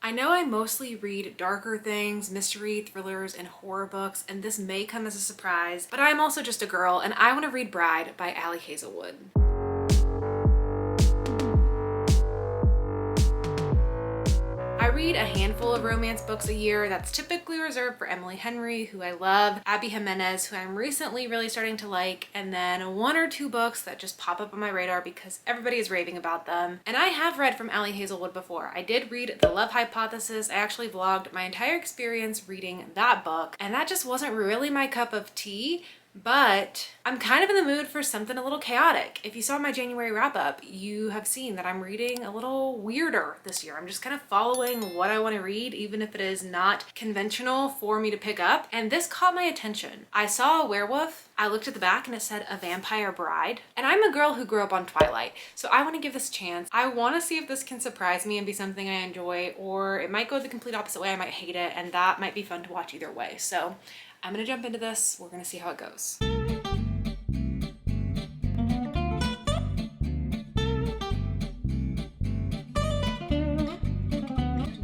I know I mostly read darker things, mystery, thrillers, and horror books, and this may come as a surprise, but I'm also just a girl and I want to read Bride by Ali Hazelwood. I read a handful of romance books a year. That's typically reserved for Emily Henry, who I love, Abby Jimenez, who I'm recently really starting to like, and then one or two books that just pop up on my radar because everybody is raving about them. And I have read from Ali Hazelwood before. I did read The Love Hypothesis. I actually vlogged my entire experience reading that book, and that just wasn't really my cup of tea. But I'm kind of in the mood for something a little chaotic. If you saw my January wrap up, you have seen that I'm reading a little weirder this year. I'm just kind of following what I want to read, even if it is not conventional for me to pick up. And this caught my attention. I saw a werewolf. I looked at the back and it said A Vampire Bride. And I'm a girl who grew up on Twilight, so I want to give this a chance. I want to see if this can surprise me and be something I enjoy, or it might go the complete opposite way. I might hate it, and that might be fun to watch either way. So I'm gonna jump into this. We're gonna see how it goes.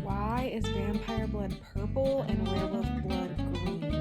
Why is vampire blood purple and werewolf blood green?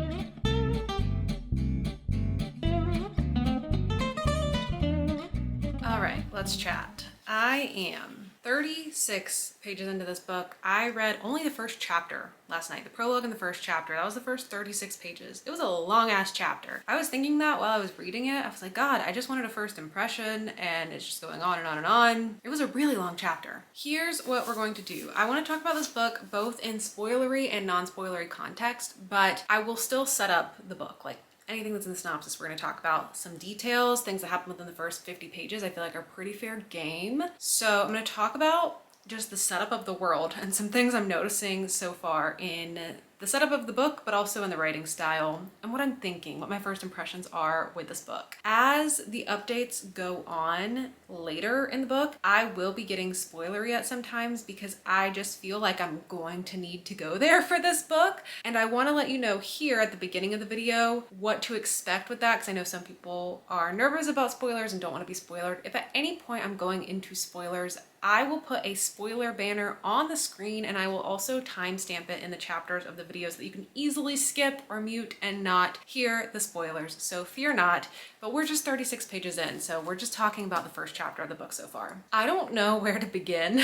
All right, let's chat. I am 36 pages into this book. I read only the first chapter last night, the prologue and the first chapter. That was the first 36 pages. It was a long ass chapter. I was thinking that while I was reading it. I was like, God, I just wanted a first impression, and it's just going on and on and on. It was a really long chapter. Here's what we're going to do. I want to talk about this book both in spoilery and non-spoilery context, but I will still set up the book. Like, anything that's in the synopsis, we're going to talk about some details, things that happen within the first 50 pages I feel like are pretty fair game. So I'm going to talk about just the setup of the world and some things I'm noticing so far in the setup of the book, but also in the writing style and what I'm thinking, what my first impressions are with this book. As the updates go on later in the book, I will be getting spoilery at sometimes because I just feel like I'm going to need to go there for this book. And I want to let you know here at the beginning of the video what to expect with that, because I know some people are nervous about spoilers and don't want to be spoiled. If at any point I'm going into spoilers, I will put a spoiler banner on the screen, and I will also timestamp it in the chapters of the videos that you can easily skip or mute and not hear the spoilers. So fear not, but we're just 36 pages in, so we're just talking about the first chapter of the book so far. I don't know where to begin.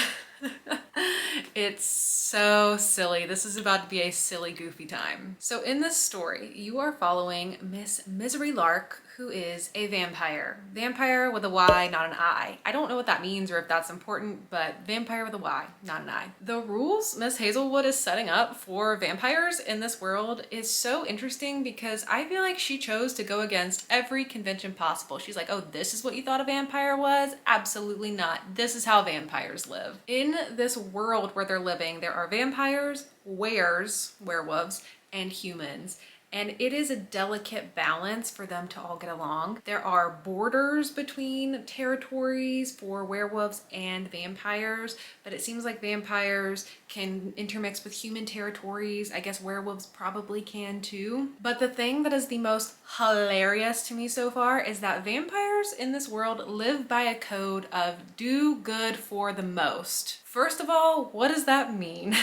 It's so silly. This is about to be a silly, goofy time. So in this story, you are following Miss Misery Lark, who is a vampire. Vampire with a Y, not an I. I don't know what that means or if that's important, but vampire with a Y, not an I. The rules Miss Hazelwood is setting up for vampires in this world is so interesting because I feel like she chose to go against every convention possible. She's like, oh, this is what you thought a vampire was? Absolutely not. This is how vampires live. In this world where they're living, there are vampires, werewolves, and humans. And it is a delicate balance for them to all get along. There are borders between territories for werewolves and vampires, but it seems like vampires can intermix with human territories. I guess werewolves probably can too. But the thing that is the most hilarious to me so far is that vampires in this world live by a code of do good for the most. First of all, what does that mean?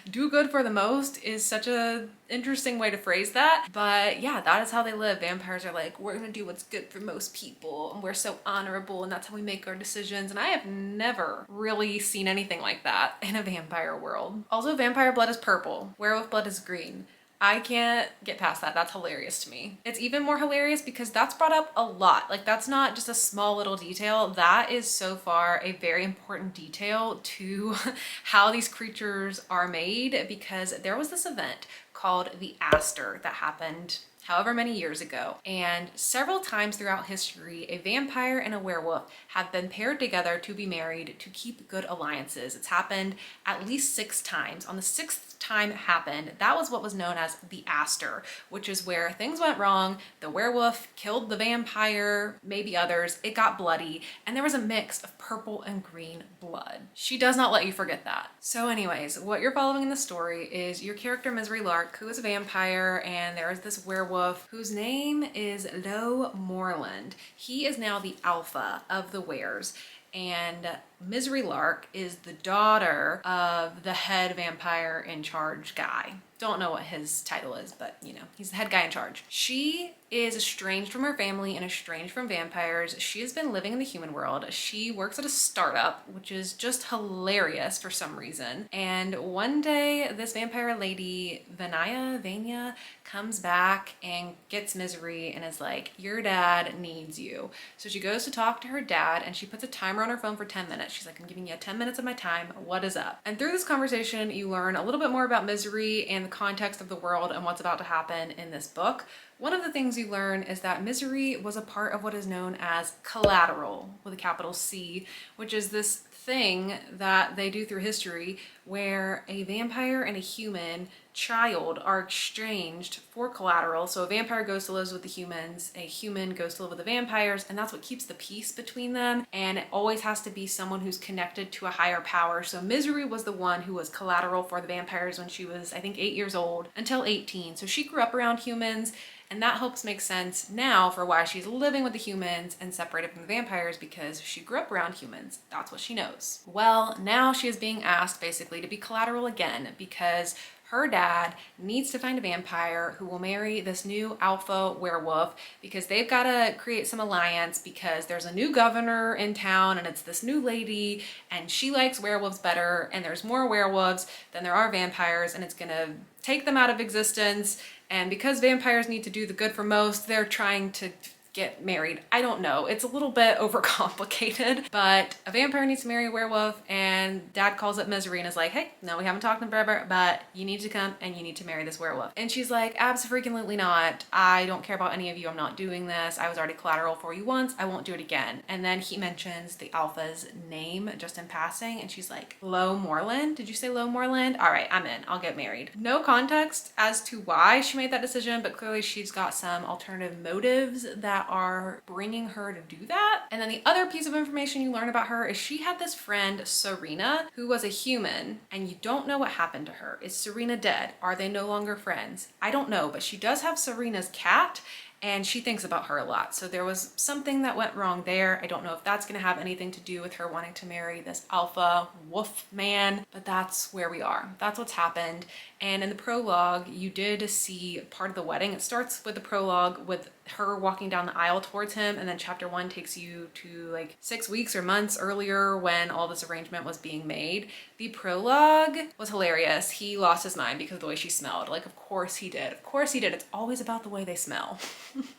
Do good for the most is such a interesting way to phrase that, but yeah, that is how they live. Vampires are like, we're gonna do what's good for most people, and we're so honorable, and that's how we make our decisions. And I have never really seen anything like that in a vampire world. Also, vampire blood is purple, werewolf blood is green. I can't get past that. That's hilarious to me. It's even more hilarious because that's brought up a lot. Like, that's not just a small little detail. That is so far a very important detail to how these creatures are made, because there was this event called the Aster that happened however many years ago, and several times throughout history a vampire and a werewolf have been paired together to be married to keep good alliances. It's happened at least 6 times. On the 6th time it happened, that was what was known as the Aster, which is where things went wrong. The werewolf killed the vampire, maybe others, it got bloody, and there was a mix of purple and green blood. She does not let you forget that. So anyways, what you're following in the story is your character Misery Lark, who is a vampire, and there is this werewolf whose name is Lo Moreland. He is now the alpha of the weres, and Misery Lark is the daughter of the head vampire in charge guy. Don't know what his title is, but you know, he's the head guy in charge. She is estranged from her family and estranged from vampires. She has been living in the human world. She works at a startup, which is just hilarious for some reason. And one day, this vampire lady, Vanya, comes back and gets Misery and is like, your dad needs you. So she goes to talk to her dad and she puts a timer on her phone for 10 minutes. She's like, I'm giving you 10 minutes of my time. What is up? And through this conversation, you learn a little bit more about Misery and the context of the world and what's about to happen in this book. One of the things you learn is that Misery was a part of what is known as collateral, with a capital C, which is this thing that they do through history where a vampire and a human child are exchanged for collateral. So a vampire goes to live with the humans, a human goes to live with the vampires, and that's what keeps the peace between them. And it always has to be someone who's connected to a higher power. So Misery was the one who was collateral for the vampires when she was, I think, 8 years old until 18. So she grew up around humans. And that helps make sense now for why she's living with the humans and separated from the vampires, because she grew up around humans. That's what she knows. Well, now she is being asked basically to be collateral again because her dad needs to find a vampire who will marry this new alpha werewolf, because they've got to create some alliance because there's a new governor in town and it's this new lady and she likes werewolves better, and there's more werewolves than there are vampires, and it's gonna take them out of existence. And because vampires need to do the good for most, they're trying to get married. I don't know. It's a little bit overcomplicated, but a vampire needs to marry a werewolf, and dad calls up Misery and is like, hey, no, we haven't talked in forever, but you need to come and you need to marry this werewolf. And she's like, abso-freaking-lutely not. I don't care about any of you. I'm not doing this. I was already collateral for you once. I won't do it again. And then he mentions the alpha's name just in passing, and she's like, Lo Moreland? Did you say Lo Moreland? All right, I'm in. I'll get married. No context as to why she made that decision, but clearly she's got some alternative motives that are bringing her to do that. And then the other piece of information you learn about her is she had this friend, Serena, who was a human, and you don't know what happened to her. Is Serena dead? Are they no longer friends? I don't know, but she does have Serena's cat, and she thinks about her a lot. So there was something that went wrong there. I don't know if that's gonna have anything to do with her wanting to marry this alpha wolf man, but that's where we are. That's what's happened. And in the prologue, you did see part of the wedding. It starts with the prologue with her walking down the aisle towards him, and then chapter 1 takes you to like 6 weeks or months earlier when all this arrangement was being made. The prologue was hilarious. He lost his mind because of the way she smelled. Like, of course he did. Of course he did. It's always about the way they smell.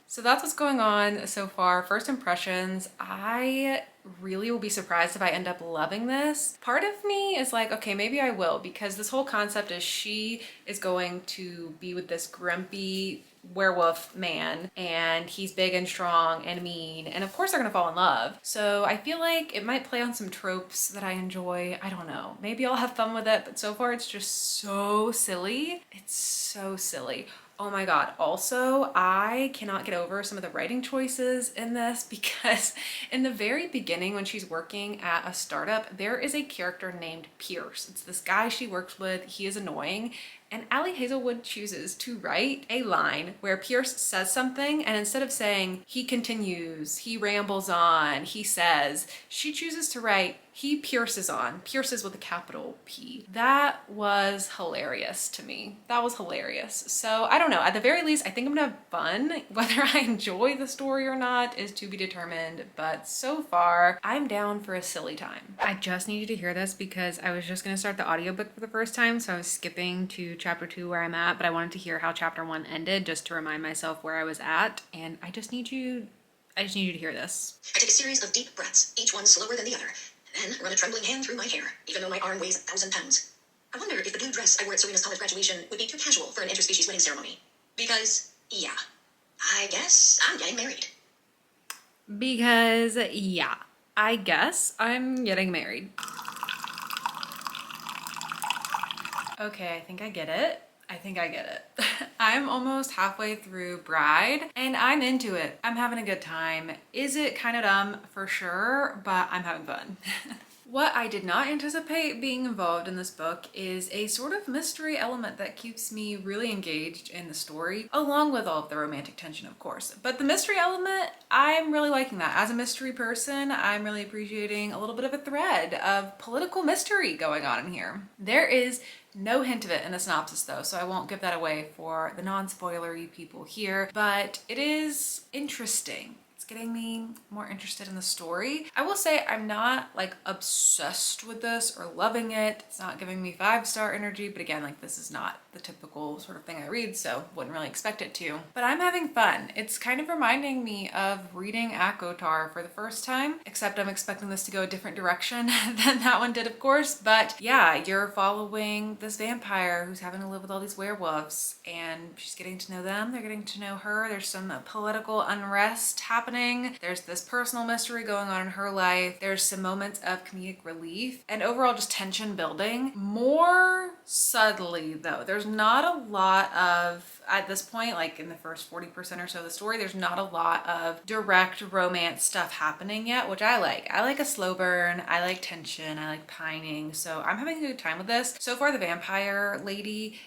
So that's what's going on so far. First impressions, I really will be surprised if I end up loving this. Part of me is like, okay, maybe I will, because this whole concept is she is going to be with this grumpy werewolf man, and he's big and strong and mean, and of course they're gonna fall in love. So I feel like it might play on some tropes that I enjoy. I don't know, maybe I'll have fun with it, but so far it's just so silly. It's so silly. Oh my God. Also, I cannot get over some of the writing choices in this, because in the very beginning when she's working at a startup, there is a character named Pierce. It's this guy she works with. He is annoying. And Ali Hazelwood chooses to write a line where Pierce says something, and instead of saying, he continues, he rambles on, he says, she chooses to write, he pierces on, pierces with a capital P. That was hilarious to me. That was hilarious. So I don't know, at the very least, I think I'm gonna have fun. Whether I enjoy the story or not is to be determined, but so far, I'm down for a silly time. I just need you to hear this because I was just gonna start the audiobook for the first time, so I was skipping to chapter 2 where I'm at, but I wanted to hear how chapter 1 ended just to remind myself where I was at, and I just need you to hear this. I take a series of deep breaths, each one slower than the other, then run a trembling hand through my hair, even though my arm weighs 1,000 pounds. I wonder if the blue dress I wore at Serena's college graduation would be too casual for an interspecies wedding ceremony. Because, yeah, I guess I'm getting married. Because, yeah, I guess I'm getting married. Okay, I think I get it. I'm almost halfway through Bride and I'm into it. I'm having a good time. Is it kind of dumb? For sure, but I'm having fun. What I did not anticipate being involved in this book is a sort of mystery element that keeps me really engaged in the story, along with all of the romantic tension, of course. But the mystery element, I'm really liking that. As a mystery person, I'm really appreciating a little bit of a thread of political mystery going on in here. There is no hint of it in the synopsis though, so I won't give that away for the non-spoilery people here, but it is interesting. Getting me more interested in the story. I will say I'm not like obsessed with this or loving it. It's not giving me 5-star energy, but again, like this is not the typical sort of thing I read, so wouldn't really expect it to. But I'm having fun. It's kind of reminding me of reading ACOTAR for the first time, except I'm expecting this to go a different direction than that one did, of course. But yeah, you're following this vampire who's having to live with all these werewolves, and she's getting to know them, they're getting to know her. There's some political unrest happening. There's this personal mystery going on in her life. There's some moments of comedic relief and overall just tension building. More subtly though, there's not a lot of, at this point, like in the first 40% or so of the story, there's not a lot of direct romance stuff happening yet, which I like. I like a slow burn. I like tension. I like pining. So I'm having a good time with this. So far, the vampire lady,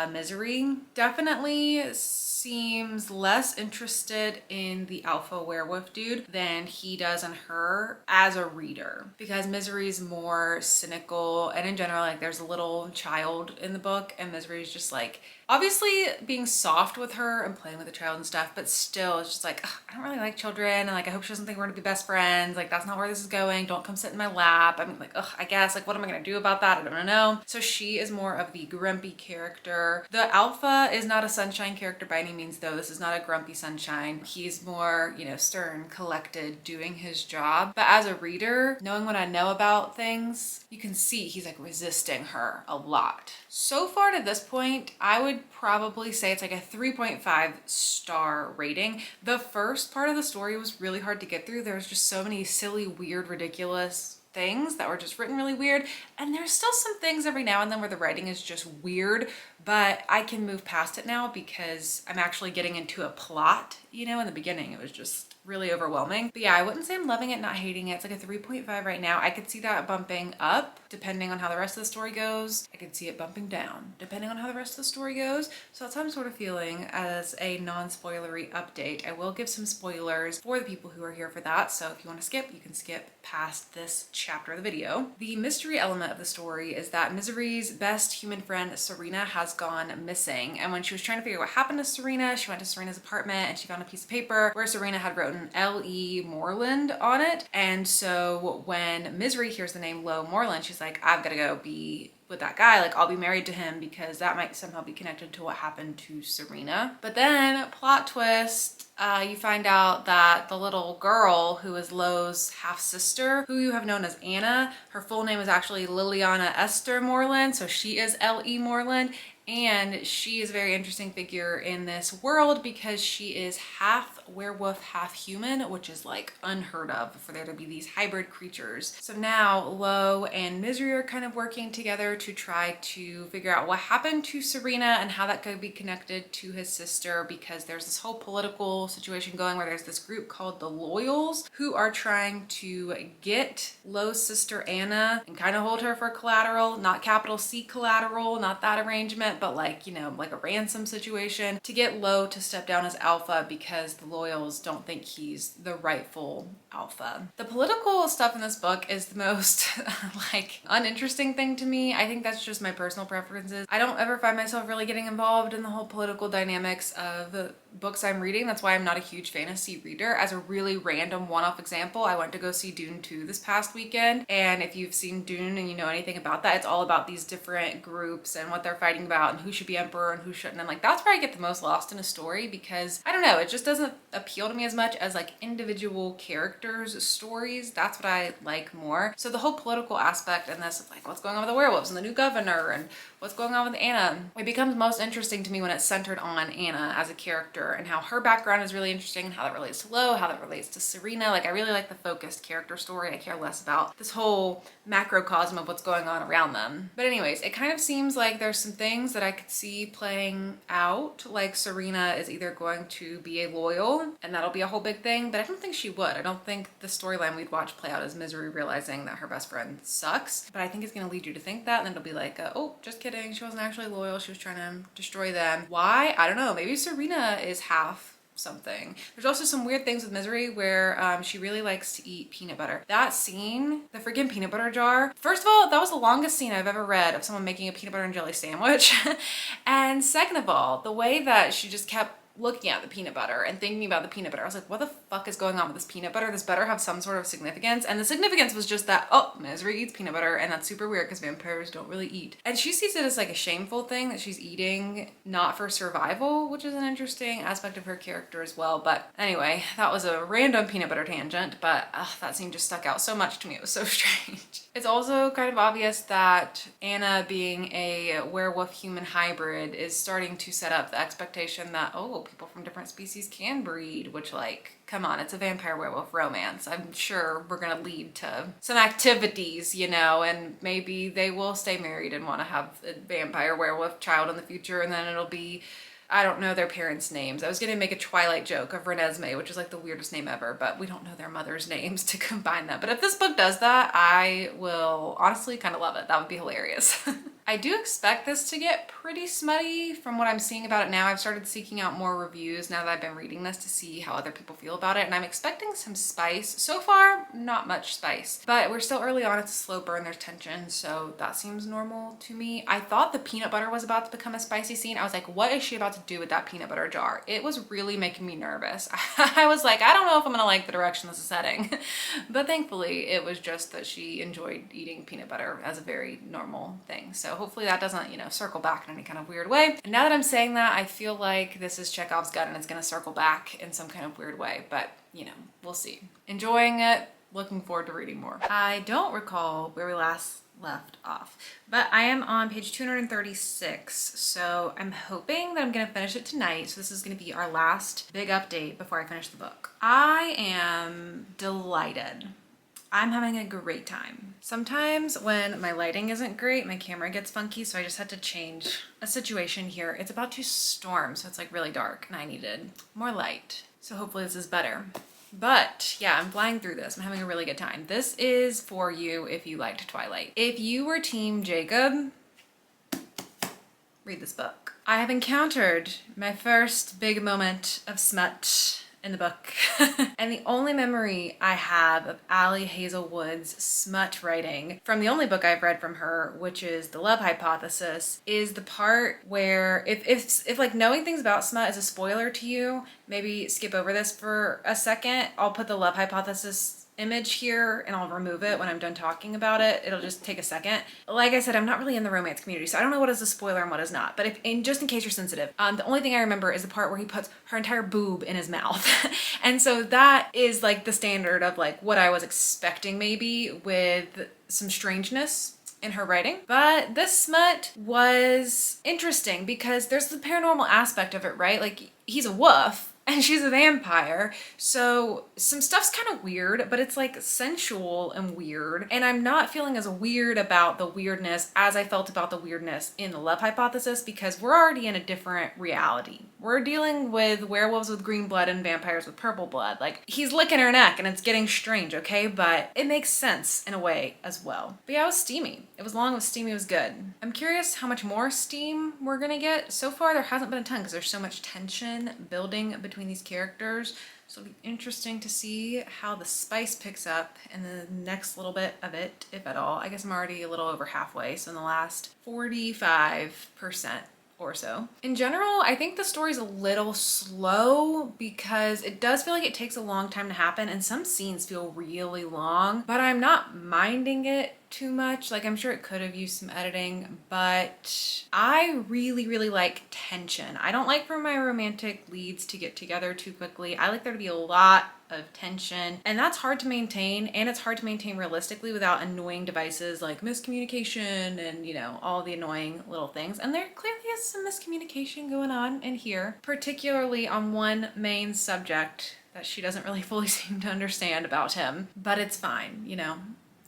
Misery, definitely seems less interested in the alpha werewolf dude than he does in her as a reader, because Misery's more cynical, and in general, like there's a little child in the book and Misery's just like obviously being soft with her and playing with the child and stuff, but still it's just like, I don't really like children, and like I hope she doesn't think we're gonna be best friends. Like that's not where this is going. Don't come sit in my lap. I mean, like, I guess, like what am I gonna do about that? I don't know. So she is more of the grumpy character. The alpha is not a sunshine character by any means though. This is not a grumpy sunshine. He's more, you know, stern, collected, doing his job. But as a reader, knowing what I know about things, you can see he's like resisting her a lot. So far to this point, I would probably say it's like a 3.5-star rating. The first part of the story was really hard to get through. There was just so many silly, weird, ridiculous things that were just written really weird. And there's still some things every now and then where the writing is just weird, but I can move past it now because I'm actually getting into a plot. You know, in the beginning, it was just really overwhelming. But yeah, I wouldn't say I'm loving it, not hating it. It's like a 3.5 right now. I could see that bumping up depending on how the rest of the story goes. I could see it bumping down depending on how the rest of the story goes. So that's how I'm sort of feeling as a non-spoilery update. I will give some spoilers for the people who are here for that. So if you want to skip, you can skip past this chapter of the video. The mystery element of the story is that Misery's best human friend, Serena, has gone missing. And when she was trying to figure out what happened to Serena, she went to Serena's apartment and she found a piece of paper where Serena had written L.E. Moreland on it. And so when Misery hears the name Lo Moreland, she's like, I've got to go be with that guy. Like, I'll be married to him because that might somehow be connected to what happened to Serena. But then, plot twist, you find out that the little girl who is Lo's half-sister, who you have known as Anna, her full name is actually Liliana Esther Moreland, so she is L.E. Moreland. And she is a very interesting figure in this world because she is half werewolf, half human, which is like unheard of for there to be these hybrid creatures. So now Lo and Misery are kind of working together to try to figure out what happened to Serena and how that could be connected to his sister, because there's this whole political situation going where there's this group called the Loyals who are trying to get Lo's sister Anna and kind of hold her for collateral, not capital C collateral, not that arrangement, but like, you know, like a ransom situation, to get Lo to step down as alpha because the Loyals don't think he's the rightful alpha. The political stuff in this book is the most like uninteresting thing to me. I think that's just my personal preferences. I don't ever find myself really getting involved in the whole political dynamics of the books I'm reading. That's why I'm not a huge fantasy reader. As a really random one-off example, I went to go see Dune 2 this past weekend, and if you've seen Dune and you know anything about that, it's all about these different groups and what they're fighting about and who should be emperor and who shouldn't. And like, that's where I get the most lost in a story, because I don't know, it just doesn't appeal to me as much as like individual characters' stories. That's what I like more. So the whole political aspect in this, of like what's going on with the werewolves and the new governor and what's going on with Anna, it becomes most interesting to me when it's centered on Anna as a character and how her background is really interesting and how that relates to Lo, how that relates to Serena. Like, I really like the focused character story. I care less about this whole macrocosm of what's going on around them. But anyways, it kind of seems like there's some things that I could see playing out. Like Serena is either going to be a loyal and that'll be a whole big thing, but I don't think she would. I don't think the storyline we'd watch play out is Misery realizing that her best friend sucks, but I think it's going to lead you to think that, and then it'll be like, oh, just kidding, she wasn't actually loyal, she was trying to destroy them. Why? I don't know. Maybe Serena is half something. There's also some weird things with Misery where she really likes to eat peanut butter. That scene, the freaking peanut butter jar, first of all, that was the longest scene I've ever read of someone making a peanut butter and jelly sandwich. And second of all, the way that she just kept looking at the peanut butter and thinking about the peanut butter, I was like, what the fuck is going on with this peanut butter? This better have some sort of significance. And the significance was just that, oh, Misery eats peanut butter, and that's super weird because vampires don't really eat. And she sees it as like a shameful thing that she's eating not for survival, which is an interesting aspect of her character as well. But anyway, that was a random peanut butter tangent, but that scene just stuck out so much to me. It was so strange. It's also kind of obvious that Anna, being a werewolf-human hybrid, is starting to set up the expectation that, oh, people from different species can breed, which, like, come on, it's a vampire werewolf romance. I'm sure we're gonna lead to some activities, you know, and maybe they will stay married and want to have a vampire werewolf child in the future, and then it'll be, I don't know their parents' names. I was gonna make a Twilight joke of Renesmee, which is like the weirdest name ever, but we don't know their mother's names to combine them. But if this book does that, I will honestly kind of love it. That would be hilarious. I do expect this to get pretty smutty from what I'm seeing about it now. I've started seeking out more reviews now that I've been reading this to see how other people feel about it, and I'm expecting some spice. So far, not much spice, but we're still early on. It's a slow burn, there's tension, so that seems normal to me. I thought the peanut butter was about to become a spicy scene. I was like, what is she about to do with that peanut butter jar? It was really making me nervous. I was like, I don't know if I'm gonna like the direction this is heading. But thankfully, it was just that she enjoyed eating peanut butter as a very normal thing. So hopefully that doesn't, you know, circle back in any kind of weird way. And now that I'm saying that, I feel like this is Chekhov's gun and it's gonna circle back in some kind of weird way, but you know, we'll see. Enjoying it, looking forward to reading more. I don't recall where we last left off, but I am on page 236, so I'm hoping that I'm gonna finish it tonight. So this is gonna be our last big update before I finish the book. I am delighted. I'm having a great time. Sometimes when my lighting isn't great, my camera gets funky, so I just had to change a situation here. It's about to storm, so it's like really dark, and I needed more light. So hopefully this is better. But yeah, I'm flying through this. I'm having a really good time. This is for you if you liked Twilight. If you were Team Jacob, read this book. I have encountered my first big moment of smut in the book. And the only memory I have of Ali Hazelwood's smut writing from the only book I've read from her, which is The Love Hypothesis, is the part where if like knowing things about smut is a spoiler to you, maybe skip over this for a second. I'll put The Love Hypothesis image here and I'll remove it when I'm done talking about it. It'll just take a second. Like I said, I'm not really in the romance community, so I don't know what is a spoiler and what is not. But just in case you're sensitive, the only thing I remember is the part where he puts her entire boob in his mouth. And so that is like the standard of like what I was expecting, maybe with some strangeness in her writing. But this smut was interesting because there's the paranormal aspect of it, right? Like he's a wolf and she's a vampire, so some stuff's kind of weird, but it's like sensual and weird, and I'm not feeling as weird about the weirdness as I felt about the weirdness in The Love Hypothesis, because we're already in a different reality. We're dealing with werewolves with green blood and vampires with purple blood. Like, he's licking her neck and it's getting strange, okay? But it makes sense in a way as well. But yeah, it was steamy. It was long, it was steamy, it was good. I'm curious how much more steam we're gonna get. So far, there hasn't been a ton because there's so much tension building between these characters. So it'll be interesting to see how the spice picks up in the next little bit of it, if at all. I guess I'm already a little over halfway, so in the last 45% or so. In general, I think the story's a little slow because it does feel like it takes a long time to happen, and some scenes feel really long, but I'm not minding it too much. Like, I'm sure it could have used some editing, but I really, really like tension. I don't like for my romantic leads to get together too quickly. I like there to be a lot of tension, and that's hard to maintain, and it's hard to maintain realistically without annoying devices like miscommunication and, you know, all the annoying little things. And there clearly is some miscommunication going on in here, particularly on one main subject that she doesn't really fully seem to understand about him, but it's fine, you know.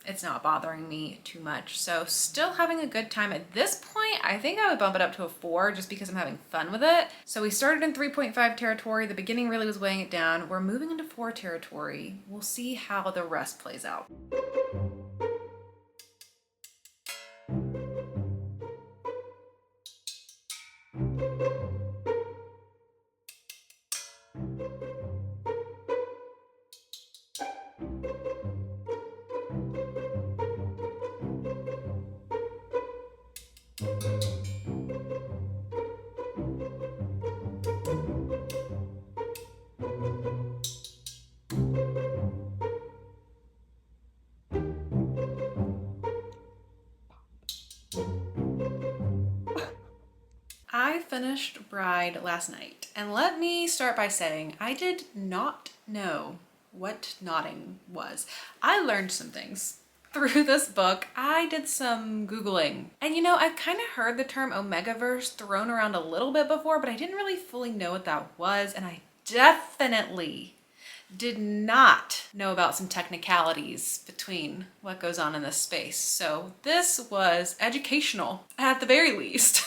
it's not bothering me too much. So still having a good time. At this point, I think I would bump it up to a 4 just because I'm having fun with it. So we started in 3.5 territory. The beginning really was weighing it down. We're moving into 4 territory. We'll see how the rest plays out. I finished Bride last night, and let me start by saying I did not know what nodding was. I learned some things through this book. I did some Googling, and you know, I've kind of heard the term Omegaverse thrown around a little bit before, but I didn't really fully know what that was, and I definitely did not know about some technicalities between what goes on in this space. So this was educational at the very least.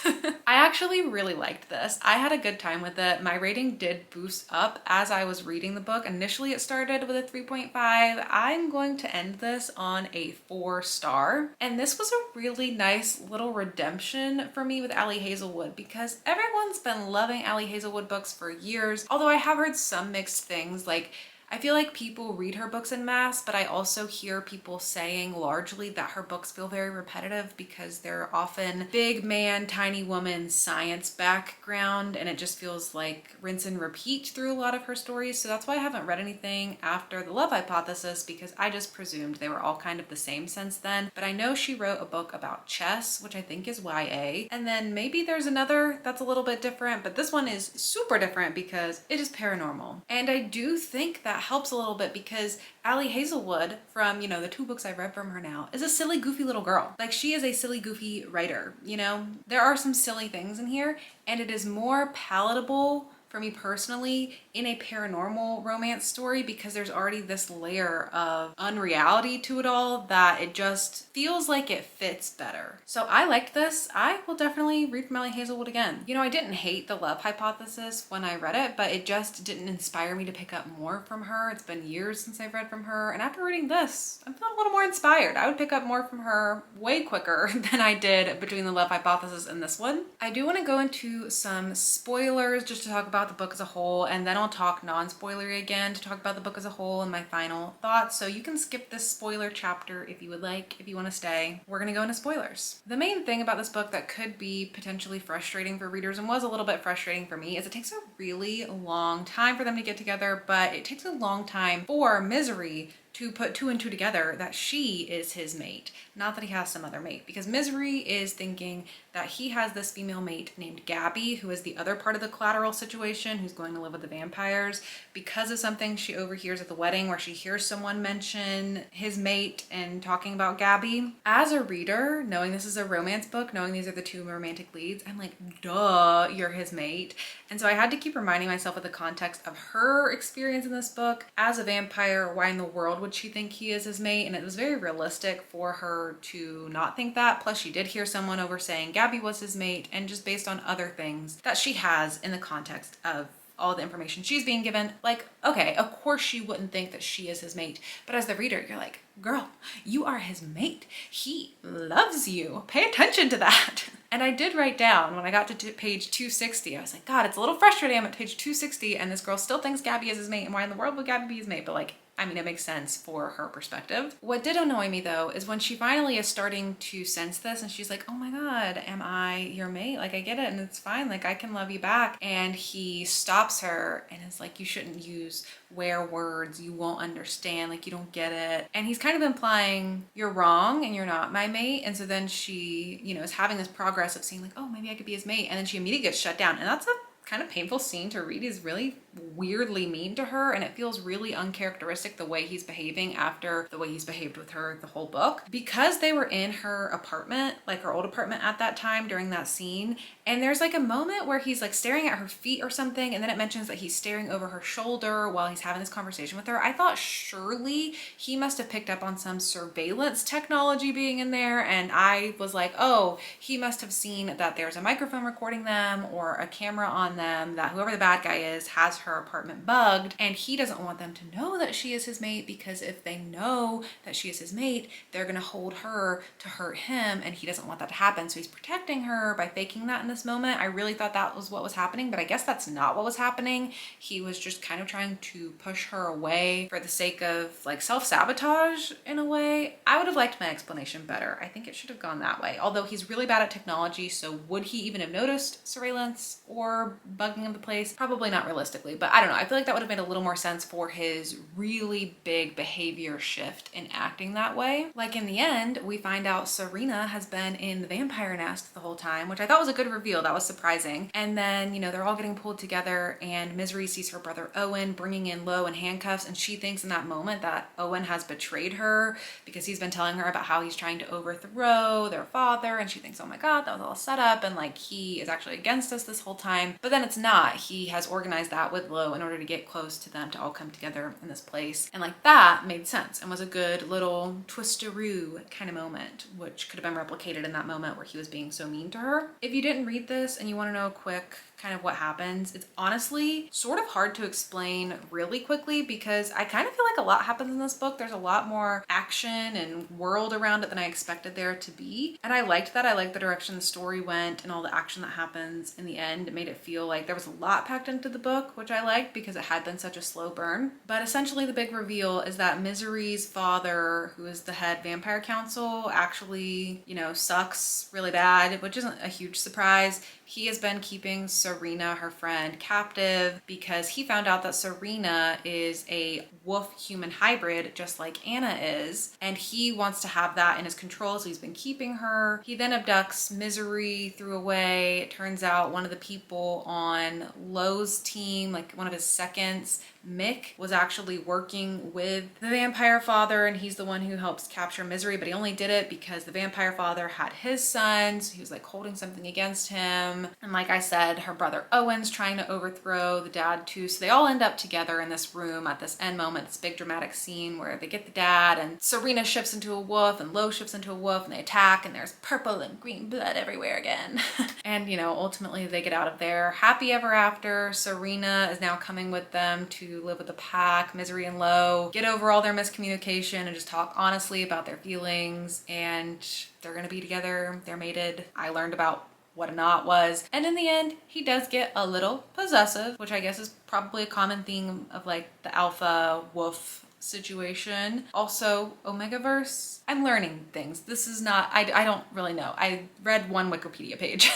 I actually really liked this. I had a good time with it. My rating did boost up as I was reading the book. Initially it started with a 3.5. I'm going to end this on a 4-star. And this was a really nice little redemption for me with Ali Hazelwood because everyone's been loving Ali Hazelwood books for years. Although I have heard some mixed things, like I feel like people read her books en masse, but I also hear people saying largely that her books feel very repetitive because they're often big man, tiny woman, science background, and it just feels like rinse and repeat through a lot of her stories. So that's why I haven't read anything after The Love Hypothesis, because I just presumed they were all kind of the same since then. But I know she wrote a book about chess, which I think is YA, and then maybe there's another that's a little bit different, but this one is super different because it is paranormal. And I do think that helps a little bit because Ali Hazelwood, from, you know, the 2 books I've read from her now, is a silly, goofy little girl. Like, she is a silly, goofy writer, you know? There are some silly things in here, and it is more palatable for me personally in a paranormal romance story because there's already this layer of unreality to it all that it just feels like it fits better. So I liked this. I will definitely read from Ali Hazelwood again. You know, I didn't hate The Love Hypothesis when I read it, but it just didn't inspire me to pick up more from her. It's been years since I've read from her, and after reading this, I'm feeling a little more inspired. I would pick up more from her way quicker than I did between The Love Hypothesis and this one. I do want to go into some spoilers just to talk about the book as a whole, and then I'll talk non-spoilery again to talk about the book as a whole and my final thoughts. So you can skip this spoiler chapter if you would like. If you want to stay, we're gonna go into spoilers. The main thing about this book that could be potentially frustrating for readers, and was a little bit frustrating for me, is it takes a really long time for them to get together, but it takes a long time for Misery to put 2 and 2 together that she is his mate, not that he has some other mate, because Misery is thinking that he has this female mate named Gabby, who is the other part of the collateral situation, who's going to live with the vampires, because of something she overhears at the wedding where she hears someone mention his mate and talking about Gabby. As a reader, knowing this is a romance book, knowing these are the 2 romantic leads, I'm like, duh, you're his mate. And so I had to keep reminding myself of the context of her experience in this book as a vampire. Why in the world would she think he is his mate? And it was very realistic for her to not think that. Plus she did hear someone over saying Gabby was his mate, and just based on other things that she has in the context of all the information she's being given, like, okay, of course she wouldn't think that she is his mate. But as the reader, you're like, girl, you are his mate. He loves you. Pay attention to that. And I did write down when I got to page 260, I was like, God, it's a little frustrating. I'm at page 260 and this girl still thinks Gabby is his mate. And why in the world would Gabby be his mate? But like, I mean, it makes sense for her perspective. What did annoy me though is when she finally is starting to sense this and she's like, oh my God, am I your mate? Like, I get it and it's fine. Like, I can love you back. And he stops her and is like, you shouldn't use where words, you won't understand, like you don't get it. And he's kind of implying you're wrong and you're not my mate. And so then she, you know, is having this progress of seeing like, oh, maybe I could be his mate. And then she immediately gets shut down. And that's a kind of painful scene to read. He's really weirdly mean to her, and it feels really uncharacteristic the way he's behaving after the way he's behaved with her the whole book. Because they were in her apartment, like her old apartment at that time during that scene, and there's like a moment where he's like staring at her feet or something, and then it mentions that he's staring over her shoulder while he's having this conversation with her. I thought surely he must have picked up on some surveillance technology being in there, and I was like, oh, he must have seen that there's a microphone recording them or a camera on them, that whoever the bad guy is has her apartment bugged, and he doesn't want them to know that she is his mate, because if they know that she is his mate, they're gonna hold her to hurt him, and he doesn't want that to happen. So he's protecting her by faking that in this moment. I really thought that was what was happening, but I guess that's not what was happening. He was just kind of trying to push her away for the sake of like self-sabotage in a way. I would have liked my explanation better. I think it should have gone that way. Although he's really bad at technology, so would he even have noticed surveillance or bugging of the place? Probably not realistically, but I don't know. I feel like that would have made a little more sense for his really big behavior shift in acting that way. Like in the end, we find out Serena has been in the vampire nest the whole time, which I thought was a good reveal. That was surprising. And then, you know, they're all getting pulled together, and Misery sees her brother Owen bringing in Lo in handcuffs, and she thinks in that moment that Owen has betrayed her because he's been telling her about how he's trying to overthrow their father, and she thinks, oh my god, that was all set up, and like he is actually against us this whole time. But then it's not. He has organized that with Lo in order to get close to them to all come together in this place, and like that made sense and was a good little twisteroo kind of moment, which could have been replicated in that moment where he was being so mean to her. If you didn't read this and you want to know quick kind of what happens, it's honestly sort of hard to explain really quickly, because I kind of feel like a lot happens in this book. There's a lot more action and world around it than I expected there to be, and I liked that. I liked the direction the story went and all the action that happens in the end. It made it feel like there was a lot packed into the book, which I liked because it had been such a slow burn. But essentially the big reveal is that Misery's father, who is the head vampire council, actually, you know, sucks really bad, which isn't a huge surprise. He has been keeping Serena, her friend, captive because he found out that Serena is a wolf-human hybrid, just like Anna is, and he wants to have that in his control, so he's been keeping her. He then abducts Misery through a way. It turns out one of the people on Lo's team, like one of his seconds, Mick, was actually working with the vampire father, and he's the one who helps capture Misery, but he only did it because the vampire father had his son, so he was like holding something against him. And like I said, her brother Owen's trying to overthrow the dad too, so they all end up together in this room at this end moment, this big dramatic scene where they get the dad, and Serena shifts into a wolf and Lo shifts into a wolf, and they attack, and there's purple and green blood everywhere again. And you know, ultimately they get out of there happy ever after. Serena is now coming with them to live with the pack. Misery and Lo get over all their miscommunication and just talk honestly about their feelings, and they're gonna be together. They're mated. I learned about what a knot was, and in the end he does get a little possessive, which I guess is probably a common theme of like the alpha wolf situation. Also, Omegaverse. I'm learning things. This is not, I don't really know. I read one Wikipedia page.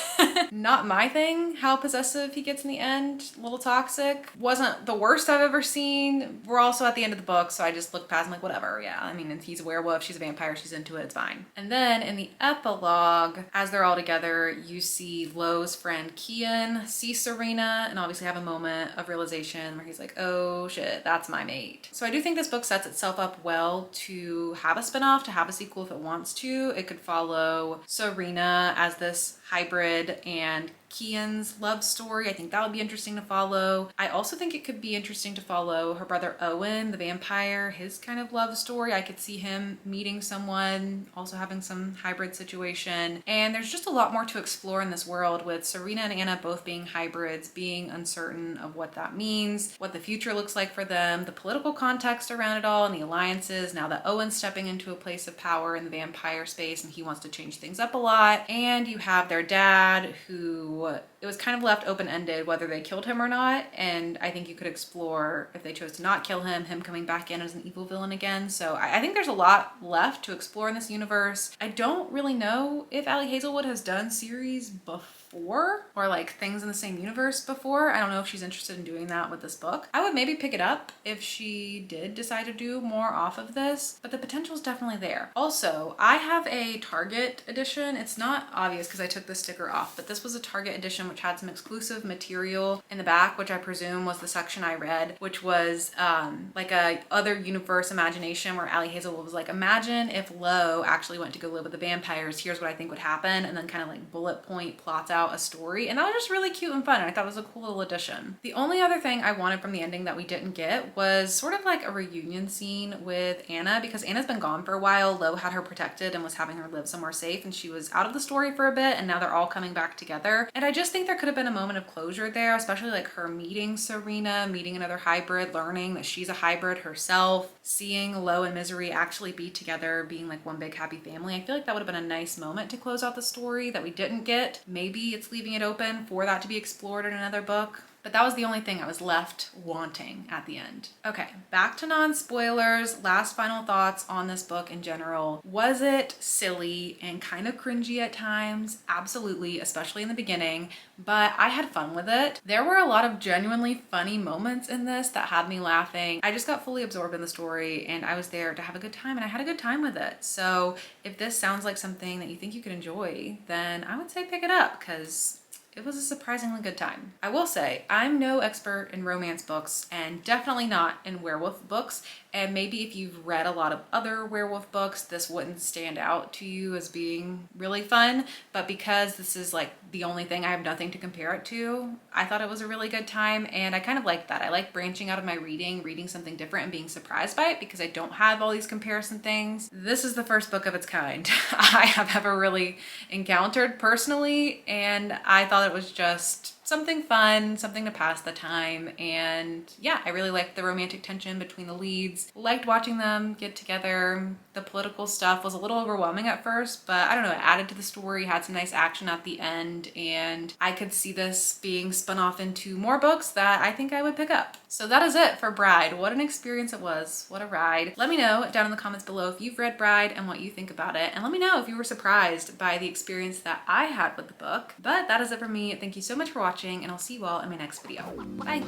Not my thing, how possessive he gets in the end. A little toxic. Wasn't the worst I've ever seen. We're also at the end of the book, so I just looked past and like, whatever. Yeah, I mean, if he's a werewolf, she's a vampire, she's into it, it's fine. And then in the epilogue, as they're all together, you see Lo's friend Kian see Serena and obviously have a moment of realization where he's like, oh shit, that's my mate. So I do think this book sets itself up well to have a spinoff, to have a sequel if it wants to. It could follow Serena as this hybrid and Kian's love story. I think that would be interesting to follow. I also think it could be interesting to follow her brother Owen, the vampire, his kind of love story. I could see him meeting someone, also having some hybrid situation. And there's just a lot more to explore in this world, with Serena and Anna both being hybrids, being uncertain of what that means, what the future looks like for them, the political context around it all, and the alliances, now that Owen's stepping into a place of power in the vampire space and he wants to change things up a lot. And you have their dad, who it was kind of left open-ended whether they killed him or not, and I think you could explore, if they chose to not kill him, him coming back in as an evil villain again. So I think there's a lot left to explore in this universe. I don't really know if Ali Hazelwood has done series before before, or like things in the same universe before. I don't know if she's interested in doing that with this book. I would maybe pick it up if she did decide to do more off of this, but the potential is definitely there. Also, I have a Target edition. It's not obvious because I took the sticker off, but this was a Target edition which had some exclusive material in the back, which I presume was the section I read, which was like a other universe imagination where Ali Hazelwood was like, imagine if Lo actually went to go live with the vampires, here's what I think would happen, and then kind of like bullet point plots out a story. And that was just really cute and fun, and I thought it was a cool little addition. The only other thing I wanted from the ending that we didn't get was sort of like a reunion scene with Anna, because Anna's been gone for a while. Lo had her protected and was having her live somewhere safe, and she was out of the story for a bit, and now they're all coming back together. And I just think there could have been a moment of closure there, especially like her meeting Serena, meeting another hybrid, learning that she's a hybrid herself, seeing Lo and Misery actually be together, being like one big happy family. I feel like that would have been a nice moment to close out the story that we didn't get. Maybe it's leaving it open for that to be explored in another book. But that was the only thing I was left wanting at the end. Okay, back to non-spoilers. Last final thoughts on this book in general. Was it silly and kind of cringy at times? Absolutely, especially in the beginning, but I had fun with it. There were a lot of genuinely funny moments in this that had me laughing. I just got fully absorbed in the story and I was there to have a good time, and I had a good time with it. So if this sounds like something that you think you could enjoy, then I would say pick it up, because it was a surprisingly good time. I will say, I'm no expert in romance books and definitely not in werewolf books. And maybe if you've read a lot of other werewolf books, this wouldn't stand out to you as being really fun. But because this is like the only thing, I have nothing to compare it to, I thought it was a really good time. And I kind of like that. I like branching out of my reading something different and being surprised by it, because I don't have all these comparison things. This is the first book of its kind I have ever really encountered personally. And I thought it was just something fun, something to pass the time. And yeah, I really liked the romantic tension between the leads. Liked watching them get together. The political stuff was a little overwhelming at first, but I don't know, it added to the story, had some nice action at the end, and I could see this being spun off into more books that I think I would pick up. So that is it for Bride. What an experience it was. What a ride. Let me know down in the comments below if you've read Bride and what you think about it. And let me know if you were surprised by the experience that I had with the book. But that is it for me. Thank you so much for watching, and I'll see you all in my next video. Bye.